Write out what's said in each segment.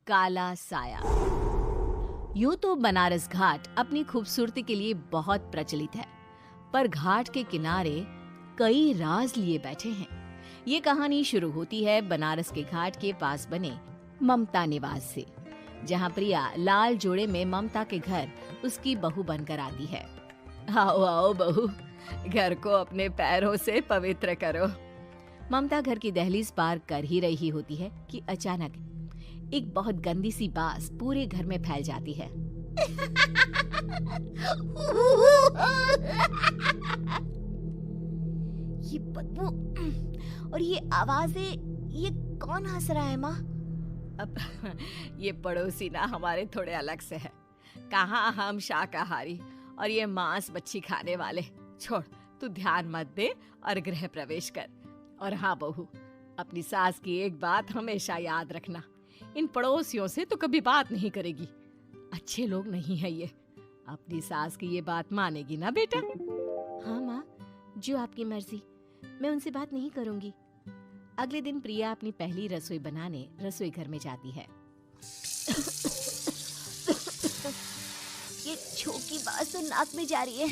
काला साया। यूं तो बनारस घाट अपनी खूबसूरती के लिए बहुत प्रचलित है, पर घाट के किनारे कई राज लिए बैठे हैं। ये कहानी शुरू होती है बनारस के घाट के पास बने ममता निवास से, जहां प्रिया लाल जोड़े में ममता के घर उसकी बहू बनकर आती है। आओ आओ बहू, घर को अपने पैरों से पवित्र करो। ममता घर की दहलीज पार कर ही रही होती है कि अचानक एक बहुत गंदी सी बास पूरे घर में फैल जाती है। ये बदबू और ये आवाजें, ये कौन हंस रहा है माँ? अब ये पड़ोसी ना हमारे थोड़े अलग से है। कहाँ हम शाकाहारी और ये मांस मच्छी खाने वाले। छोड़, तू ध्यान मत दे और गृह प्रवेश कर। और हाँ बहू, अपनी सास की एक बात हमेशा याद रखना, इन पड़ोसियों से तो कभी बात नहीं करेगी। अच्छे लोग नहीं है ये। अपनी सास की ये बात मानेगी ना बेटा? हाँ माँ, जो आपकी मर्जी, मैं उनसे बात नहीं करूंगी। अगले दिन प्रिया अपनी पहली रसोई बनाने रसोई घर में जाती है। ये छोकी बात तो नाक में जा रही है।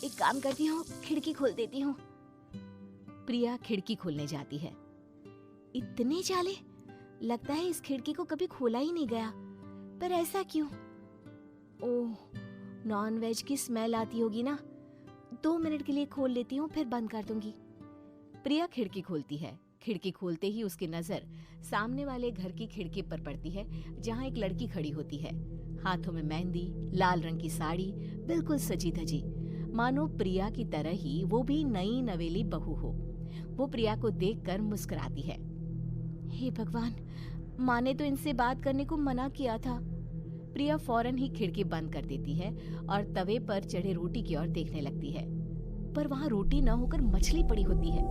एक काम करती हूँ, खिड़की खोल देती हूँ। प्रिया खिड़की खोलने जाती है। इतने जाले, लगता है इस खिड़की को कभी खोला ही नहीं गया। पर ऐसा क्यों? ओह, नॉन वेज की स्मेल आती होगी ना। 2 मिनट के लिए खोल लेती हूँ, फिर बंद कर दूंगी। प्रिया खिड़की खोलती है। खिड़की खोलते ही उसकी नजर सामने वाले घर की खिड़की पर पड़ती है, जहाँ एक लड़की खड़ी होती है, हाथों में मेहंदी, लाल रंग की साड़ी, बिल्कुल सजी धजी, मानो प्रिया की तरह ही वो भी नई नवेली बहू हो। वो प्रिया को देखकर मुस्कुराती है। हे भगवान, माँ ने तो इनसे बात करने को मना किया था। प्रिया फौरन ही खिड़की बंद कर देती है और तवे पर चढ़े रोटी की ओर देखने लगती है, पर वहाँ रोटी न होकर मछली पड़ी होती है।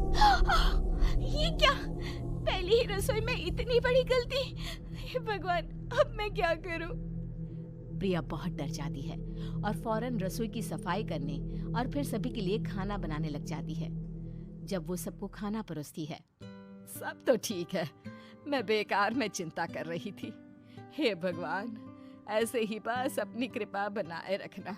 ये क्या? पहली ही रसोई में इतनी बड़ी गलती। हे भगवान, अब मैं क्या करूं? प्रिया बहुत डर जाती है और फौरन रसोई की सफाई करने और फिर सभी के लिए खाना बनाने लग जाती है। जब वो सबको खाना परोसती है, सब तो ठीक है, मैं बेकार में चिंता कर रही थी। हे भगवान, ऐसे ही बस अपनी कृपा बनाए रखना।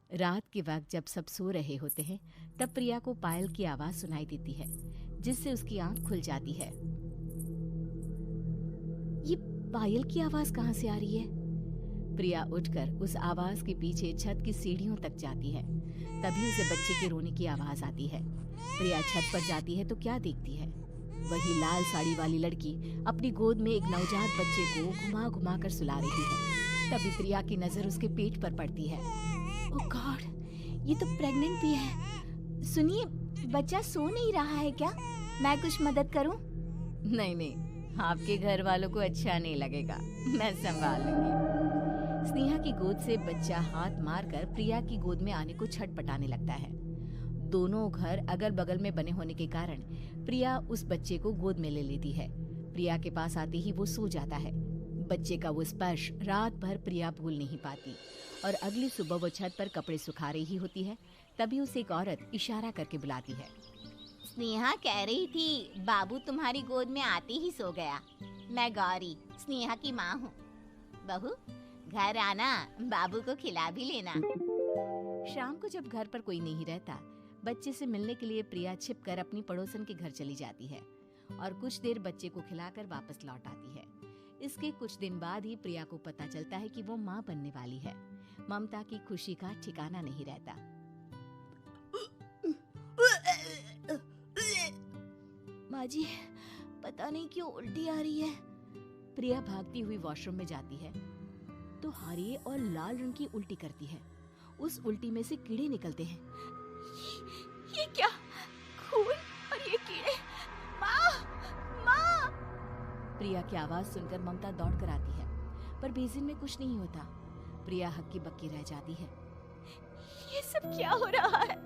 रात के वक्त जब सब सो रहे होते हैं, तब प्रिया को पायल की आवाज सुनाई देती है, जिससे उसकी आंख खुल जाती है। ये पायल की आवाज कहाँ से आ रही है? प्रिया उठकर उस आवाज के पीछे छत की सीढ़ियों तक जाती है। तभी उसे बच्चे के रोने की आवाज आती है। प्रिया छत पर जाती है तो क्या देखती है? वही लाल साड़ी वाली लड़की अपनी गोद में एक नवजात बच्चे को घुमा घुमा कर सुला रही है। तभी प्रिया की नजर उसके पेट पर पड़ती है। ओह गॉड, ये तो प्रेग्नेंट भी है। सुनिए, बच्चा सो नहीं रहा है क्या? मैं कुछ मदद करूं? नहीं नहीं, आपके घर वालों को अच्छा नहीं लगेगा, मैं संभाल लूंगी। स्नेहा की गोद से बच्चा हाथ मारकर प्रिया की गोद में आने को छटपटाने लगता है। दोनों घर अगल बगल में बने होने के कारण प्रिया उस बच्चे को गोद में ले लेती है। प्रिया के पास आते ही वो सो जाता है। बच्चे का वो स्पर्श रात भर प्रिया भूल नहीं पाती और अगली सुबह वो छत पर कपड़े सुखा रही होती है। तभी उसे एक औरत इशारा करके बुलाती है। स्नेहा कह रही थी बाबू तुम्हारी गोद में आते ही सो गया। मैं गौरी, स्नेहा की माँ हूँ। बहू, घर आना, बाबू को खिला भी लेना। शाम को जब घर पर कोई नहीं रहता, बच्चे से मिलने के लिए प्रिया छिपकर अपनी पड़ोसन के घर चली जाती है और कुछ देर बच्चे को खिलाकर वापस लौट आती है। इसके कुछ दिन बाद ही प्रिया को पता चलता है कि वो माँ बनने वाली है। ममता की खुशी का ठिकाना नहीं रहता। माँ जी, पता नहीं क्यों उल्टी आ रही है। प्रिया भागती हुई वॉशरूम में जाती है तो हरे और लाल रंग की उल्टी करती है। उस उल्टी में से कीड़े निकलते हैं। ये क्या? खून और ये कीड़े! माँ! माँ! प्रिया की आवाज सुनकर ममता दौड़ कर आती है, पर बेसिन में कुछ नहीं होता। प्रिया हक्की बक्की रह जाती है। ये सब क्या हो रहा है?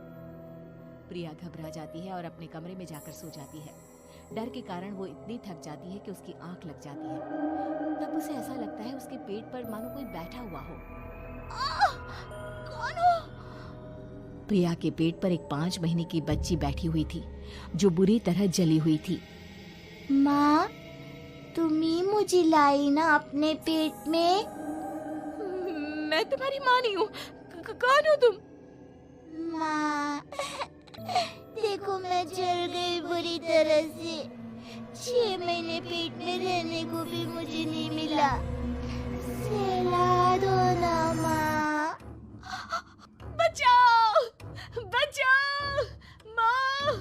प्रिया घबरा जाती है और अपने कमरे में जाकर सो जाती है। डर के कारण वो इतनी थक जाती है कि उसकी आंख लग जाती है। तब उसे ऐसा लगता है उसके पेट पर मानो कोई बैठा हुआ हो। कौन हो? प्रिया के पेट पर एक 5 महीने की बच्ची बैठी हुई थी, जो बुरी तरह जली हुई थी। माँ, तुम ही मुझे लाई ना अपने पेट में। मैं तुम्हारी माँ नहीं हूँ। कौन हो तुम? माँ, देखो मैं जल गई बुरी तरह से। 6 महीने पेट में रहने को भी मुझे नहीं मिला। सहला दो ना माँ। बचाओ, बचाओ, माँ।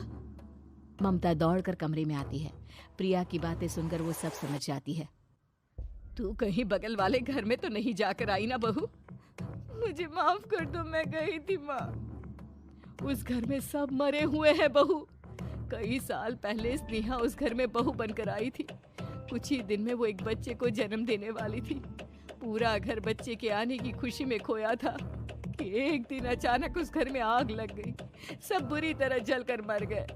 ममता दौड़कर कमरे में आती है। प्रिया की बातें सुनकर वो सब समझ जाती है। तू कहीं बगल वाले घर में तो नहीं जाकर आई ना बहू? मुझे माफ कर दो, मैं गई थी माँ। उस घर में सब मरे हुए हैं बहू। कई साल पहले स्नेहा उस घर में बहू बनकर आई थी। कुछ ही दिन में वो एक बच्चे को जन्म देने वाली थी। पूरा घर बच्चे के आने की खुशी में खोया था कि एक दिन अचानक उस घर में आग लग गई। सब बुरी तरह जलकर मर गए।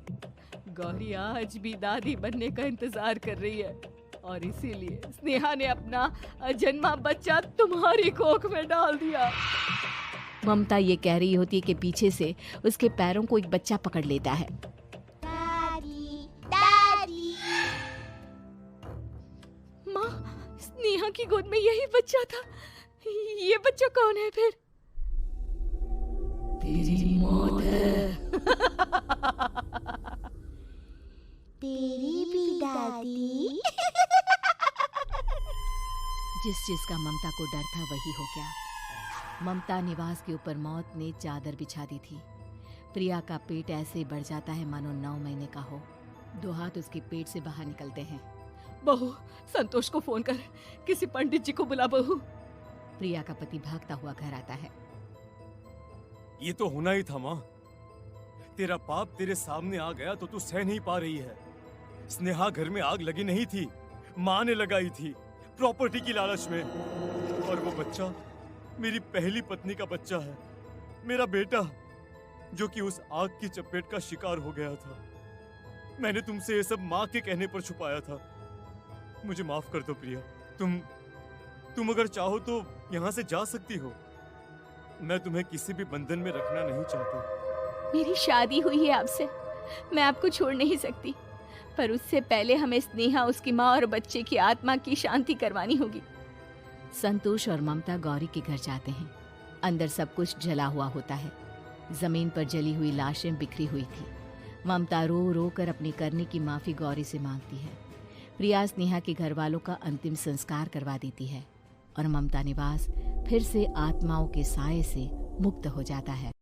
गौरी आज भी दादी बनने का इंतजार कर रही है और इसीलिए स्नेहा ने अपना अजन्मा बच्चा तुम्हारी कोख में डाल दिया। ममता ये कह रही होती है कि पीछे से उसके पैरों को एक बच्चा पकड़ लेता है। दादी, दादी। माँ, स्नेहा की गोद में यही बच्चा था। ये बच्चा कौन है फिर? तेरी मौत है। तेरी भी दादी। जिस चीज का ममता को डर था वही हो गया। ममता निवास के ऊपर मौत ने चादर बिछा दी थी। प्रिया का पेट ऐसे बढ़ जाता है मानो 9 महीने का हो। 2 हाथ उसके पेट से बाहर निकलते हैं। बहू, संतोष को फोन कर, किसी पंडित जी को बुला बहू। प्रिया का पति भागता हुआ घर आता है। ये तो होना ही था माँ। तेरा पाप तेरे सामने आ गया तो तू सह नहीं पा रही है। स्नेहा घर में आग लगी नहीं थी, माँ ने लगाई थी, प्रॉपर्टी की लालच में। और वो बच्चा मेरी पहली पत्नी का बच्चा है, मेरा बेटा, जो कि उस आग की चपेट का शिकार हो गया था। मैंने तुमसे ये सब माँ के कहने पर छुपाया था। मुझे माफ कर दो प्रिया। तुम अगर चाहो तो यहाँ से जा सकती हो। मैं तुम्हें किसी भी बंधन में रखना नहीं चाहता। मेरी शादी हुई है आपसे, मैं आपको छोड़ नहीं सकती, पर उससे पहले हमें स्नेहा, उसकी माँ और बच्चे की आत्मा की शांति करवानी होगी। संतोष और ममता गौरी के घर जाते हैं। अंदर सब कुछ जला हुआ होता है। जमीन पर जली हुई लाशें बिखरी हुई थी। ममता रो रो कर अपनी करने की माफी गौरी से मांगती है। प्रिया स्नेहा के घर वालों का अंतिम संस्कार करवा देती है और ममता निवास फिर से आत्माओं के साए से मुक्त हो जाता है।